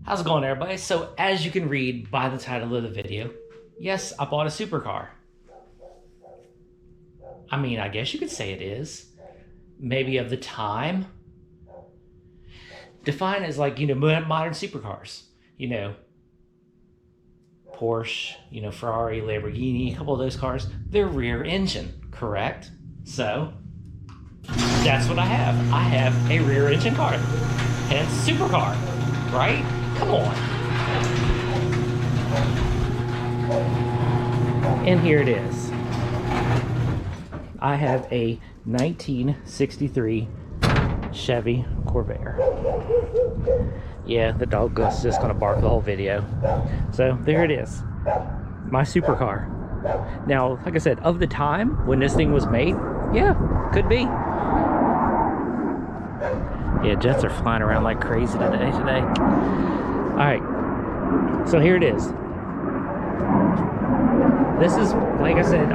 How's it going, everybody? So as you can read by the title of the video, yes, I bought a supercar. I mean, I guess you could say it is. Maybe of the time. Defined as like, modern supercars. Porsche, Ferrari, Lamborghini, a couple of those cars, they're rear engine, correct? So that's what I have. I have a rear engine car. Hence supercar, right? Come on. And here it is. I have a 1963 Chevy Corvair. Yeah, the dog is just gonna bark the whole video. So there it is, my supercar. Now, like I said, of the time when this thing was made, yeah, could be. Yeah, jets are flying around like crazy today. All right, so here it is. This is, like I said,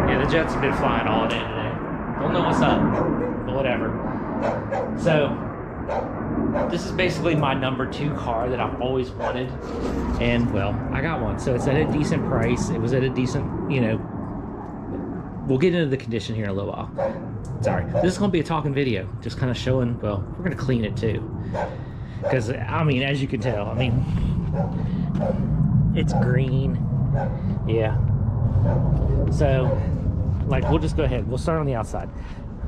yeah, the jets have been flying all day today. Don't know what's up, but whatever. So this is basically my #2 car that I've always wanted, and well, I got one. So it's at a decent price. It was at a decent, we'll get into the condition here in a little while. Sorry, this is going to be a talking video, just kind of showing, well, we're going to clean it too. Because, I mean, as you can tell, I mean, it's green. Yeah. So, like, we'll just go ahead. We'll start on the outside.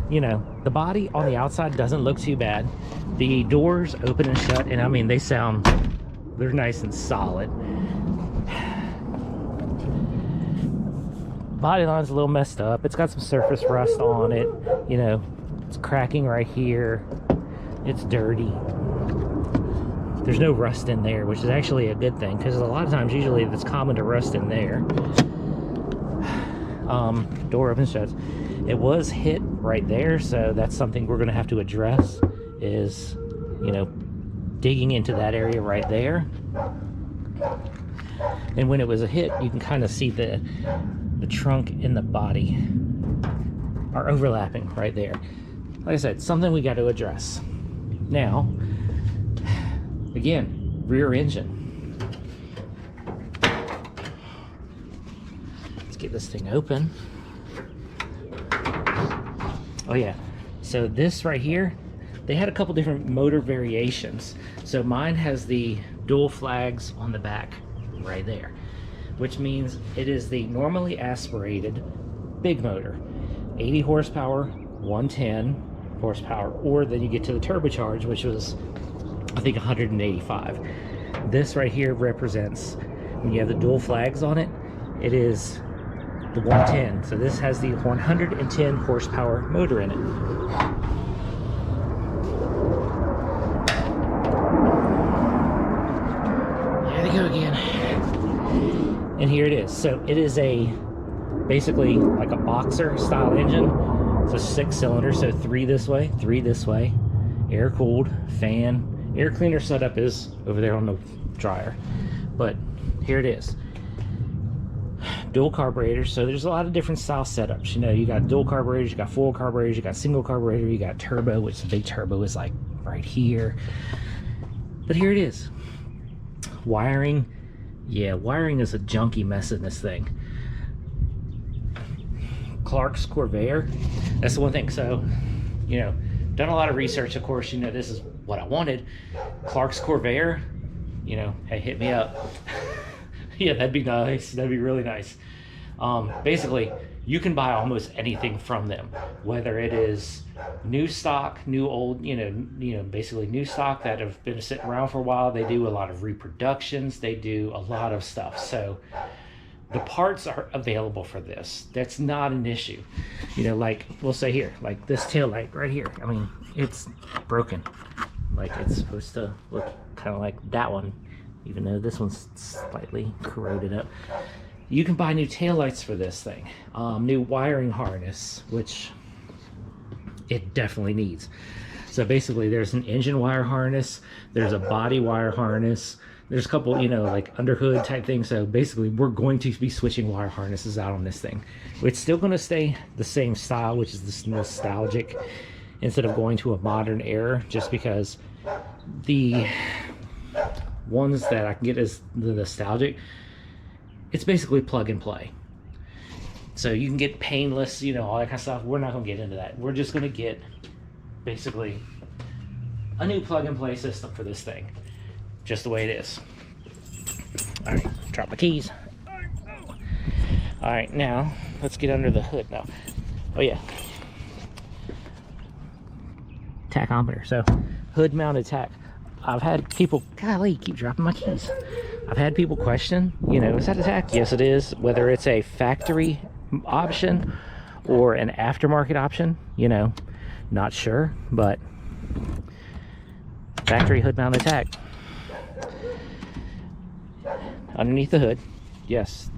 The body on the outside doesn't look too bad. The doors open and shut, and I mean, they're nice and solid. Body line's a little messed up. It's got some surface rust on it. It's cracking right here. It's dirty. There's no rust in there, which is actually a good thing, because a lot of times, usually, it's common to rust in there. Door opens and shuts. It was hit right there, so that's something we're going to have to address, is, digging into that area right there. And when it was a hit, you can kind of see the trunk and the body are overlapping right there. Like I said, something we got to address. Now, again, rear engine. Let's get this thing open. Oh yeah, so this right here, they had a couple different motor variations. So mine has the dual flags on the back right there, which means it is the normally aspirated big motor, 80 horsepower, 110 horsepower, or then you get to the turbocharged, which was, I think, 185. This right here represents, when you have the dual flags on it, it is the 110. So this has the 110 horsepower motor in it. There they go again. And here it is. So it is basically like a boxer style engine. It's a 6-cylinder, so 3 this way, 3 this way. Air cooled, fan. Air cleaner setup is over there on the dryer. But here it is. Dual carburetors. So there's a lot of different style setups. You got dual carburetors, you got full carburetors, you got single carburetor, you got turbo, which the big turbo is like right here. But here it is. Wiring. Yeah, wiring is a junky mess in this thing. Clark's Corvair, that's the one thing. So, done a lot of research, of course. This is what I wanted. Clark's Corvair, hey, hit me up. Yeah, that'd be nice. That'd be really nice. Basically, you can buy almost anything from them, whether it is new stock, new old, basically new stock that have been sitting around for a while. They do a lot of reproductions. They do a lot of stuff. So the parts are available for this. That's not an issue. Like we'll say here, like this tail light right here. I mean, it's broken. Like it's supposed to look kind of like that one, even though this one's slightly corroded up. You can buy new taillights for this thing. New wiring harness, which it definitely needs. So basically there's an engine wire harness, there's a body wire harness, there's a couple, like underhood type things. So basically we're going to be switching wire harnesses out on this thing. It's still going to stay the same style, which is this nostalgic, instead of going to a modern era, just because The ones that I can get is the nostalgic. It's basically plug and play. So you can get painless, you know, all that kind of stuff. We're not going to get into that. We're just going to get basically a new plug and play system for this thing. Just the way it is. All right, drop my keys. All right, now let's get under the hood now. Oh yeah. Tachometer. So hood mounted tack. I've had people, golly, keep dropping my keys. I've had people question, you know, is that a tack? Yes, it is. Whether it's a factory option or an aftermarket option, you know, not sure, but factory hood mounted tack. Underneath the hood, yes,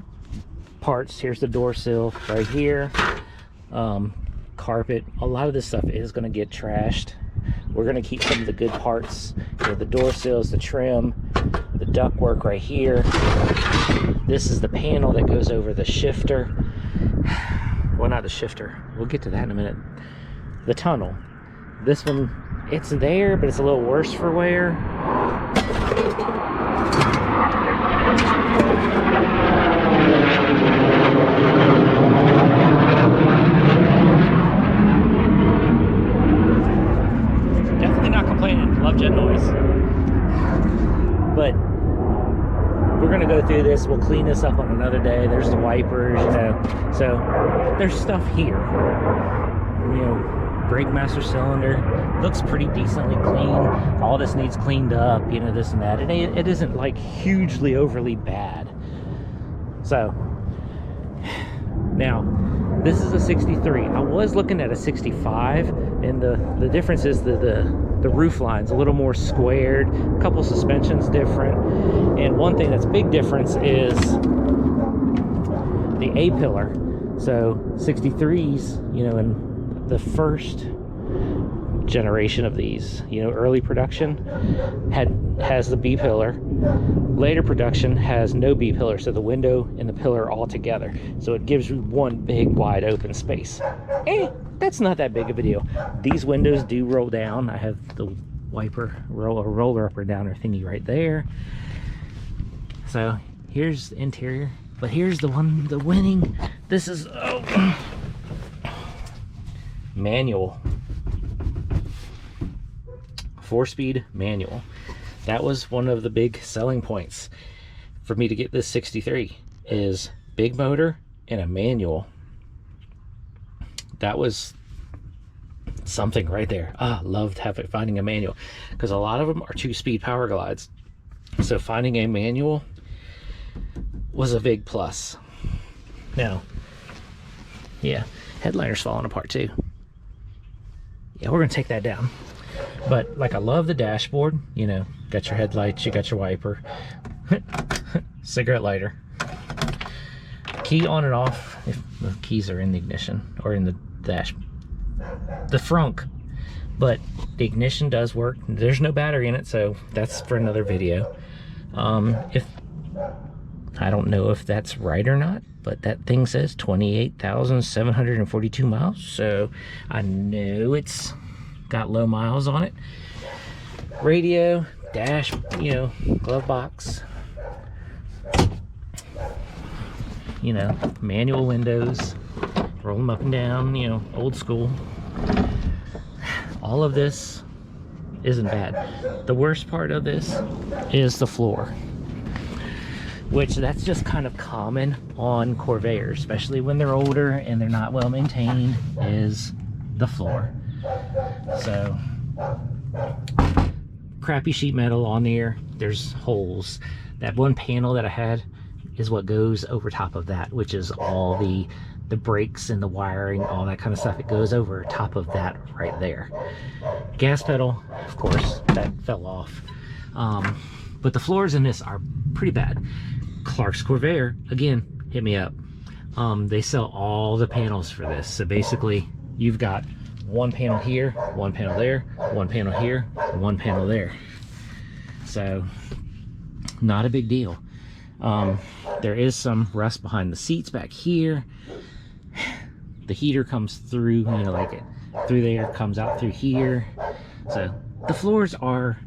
parts. Here's the door sill right here. Carpet. A lot of this stuff is going to get trashed. We're going to keep some of the good parts, you know, the door sills, the trim, the ductwork right here. This is the panel that goes over the shifter. Well, not the shifter. We'll get to that in a minute. The tunnel. This one, it's there, but it's a little worse for wear. Definitely not complaining. Love jet noise. But we're gonna go through this. We'll clean this up on another day. There's the wipers, you know. So there's stuff here. You know, brake master cylinder looks pretty decently clean. All this needs cleaned up, you know, this and that. It isn't like hugely overly bad. So now this is a 63. I was looking at a 65, and the difference is the roof line's a little more squared, a couple suspensions different, and one thing that's a big difference is the A-pillar. So 63s, you know, in the first generation of these, you know, early production has the B-pillar. Later production has no B-pillar, so the window and the pillar all together, so it gives you one big wide open space. That's not that big of a deal. These windows do roll down. I have the wiper roller up or downer thingy right there. So here's the interior, but here's the winning. This is manual, 4-speed manual. That was one of the big selling points for me to get this 63, is big motor and a manual. That was something right there. Loved finding a manual, because a lot of them are 2-speed power glides. So finding a manual was a big plus. Now, yeah, headliner's falling apart too. Yeah, we're gonna take that down. But like, I love the dashboard, you know, got your headlights, you got your wiper, cigarette lighter, key on and off if the keys are in the ignition or in the dash, the frunk, but the ignition does work. There's no battery in it, so that's for another video. If I don't know if that's right or not, but that thing says 28,742 miles, so I know it's got low miles on it. Radio, dash, you know, glove box, you know, manual windows, roll them up and down, you know, old school. All of this isn't bad. The worst part of this is the floor, which that's just kind of common on Corvairs, especially when they're older and they're not well maintained, is the floor. So crappy sheet metal on there, there's holes. That one panel that I had is what goes over top of that, which is all the brakes and the wiring, all that kind of stuff. It goes over top of that right there. Gas pedal, of course, that fell off. But the floors in this are pretty bad. Clark's Corvair, again, hit me up. They sell all the panels for this. So basically, you've got one panel here, one panel there, one panel here, one panel there. So not a big deal. There is some rust behind the seats back here. The heater comes through, you know, like it through there, comes out through here. So the floors are,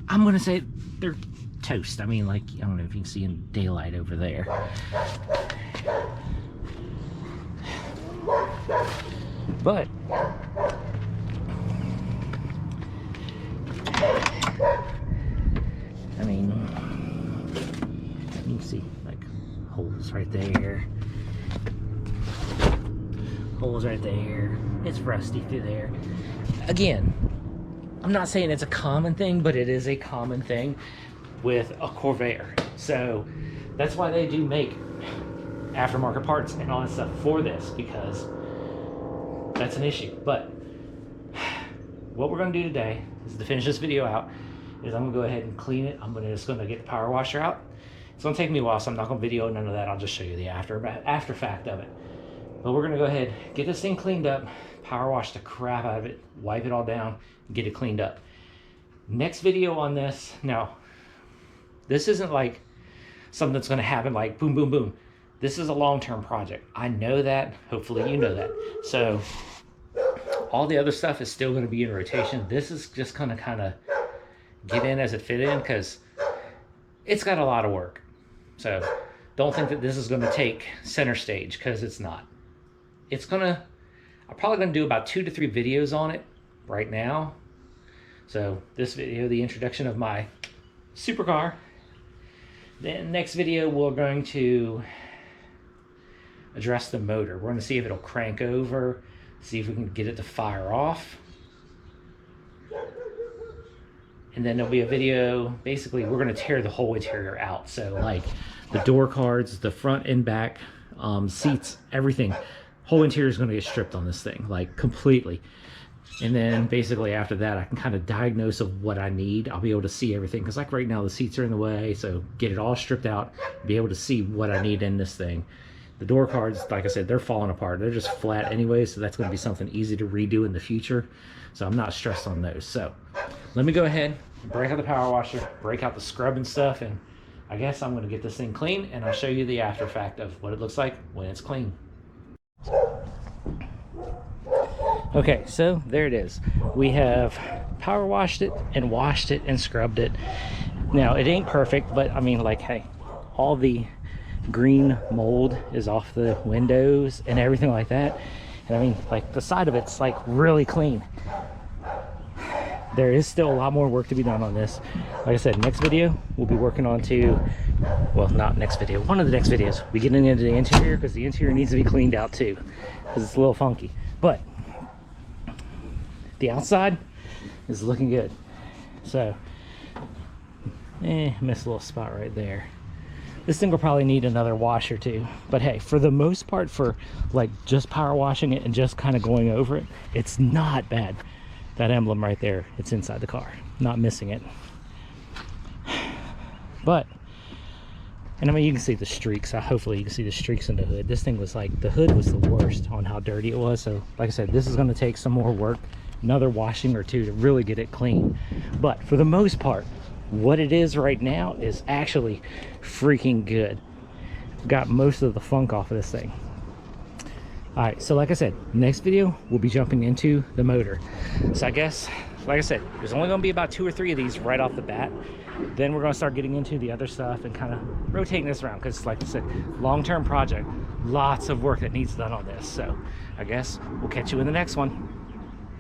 I'm gonna say they're toast. I mean, like, I don't know if you can see in daylight over there. But I mean, you can see like holes right there, holes right there. It's rusty through there. Again, I'm not saying it's a common thing, but it is a common thing with a Corvair. So that's why they do make aftermarket parts and all that stuff for this, because that's an issue. But what we're going to do today is, to finish this video out, is I'm going to go ahead and clean it. I'm just going to get the power washer out. It's going to take me a while, so I'm not going to video none of that. I'll just show you the after fact of it. But we're going to go ahead, get this thing cleaned up, power wash the crap out of it, wipe it all down, get it cleaned up. Next video on this, now, this isn't like something that's going to happen like boom, boom, boom. This is a long-term project. I know that. Hopefully you know that. So all the other stuff is still going to be in rotation. This is just going to kind of get in as it fit in, because it's got a lot of work. So don't think that this is going to take center stage, because it's not. It's going to, I'm probably going to do about 2 to 3 videos on it right now. So this video, the introduction of my supercar. Then next video, we're going to address the motor. We're going to see if it'll crank over, see if we can get it to fire off. And then there'll be a video, basically we're going to tear the whole interior out. So like the door cards, the front and back, seats, everything. Whole interior is going to get stripped on this thing, like completely. And then basically after that, I can kind of diagnose of what I need. I'll be able to see everything, because like right now the seats are in the way. So get it all stripped out, be able to see what I need in this thing. The door cards, like I said, they're falling apart. They're just flat anyway, so that's going to be something easy to redo in the future. So I'm not stressed on those. So let me go ahead, break out the power washer, break out the scrub and stuff, and I guess I'm going to get this thing clean, and I'll show you the after fact of what it looks like when it's clean. Okay, so there it is. We have power washed it and washed it and scrubbed it. Now, it ain't perfect, but I mean, like, hey, all the green mold is off the windows and everything like that. And I mean, like, the side of it's like really clean. There is still a lot more work to be done on this. Like I said, next video we'll be working on to, well, not next video, one of the next videos, we get into the interior, because the interior needs to be cleaned out too, because it's a little funky. But the outside is looking good. So missed a little spot right there. This thing will probably need another wash or two, but hey, for the most part, for like just power washing it and just kind of going over it, it's not bad. That emblem right there, it's inside the car, not missing it. But, and I mean, you can see the streaks. Hopefully you can see the streaks in the hood. This thing was like, the hood was the worst on how dirty it was. So like I said, this is going to take some more work, another washing or two to really get it clean. But for the most part, what it is right now is actually freaking good. Got most of the funk off of this thing. All right, so like I said, next video we'll be jumping into the motor. So I guess, like I said, there's only going to be about 2 or 3 of these right off the bat. Then we're going to start getting into the other stuff and kind of rotating this around, because like I said, long-term project, lots of work that needs done on this. So I guess we'll catch you in the next one.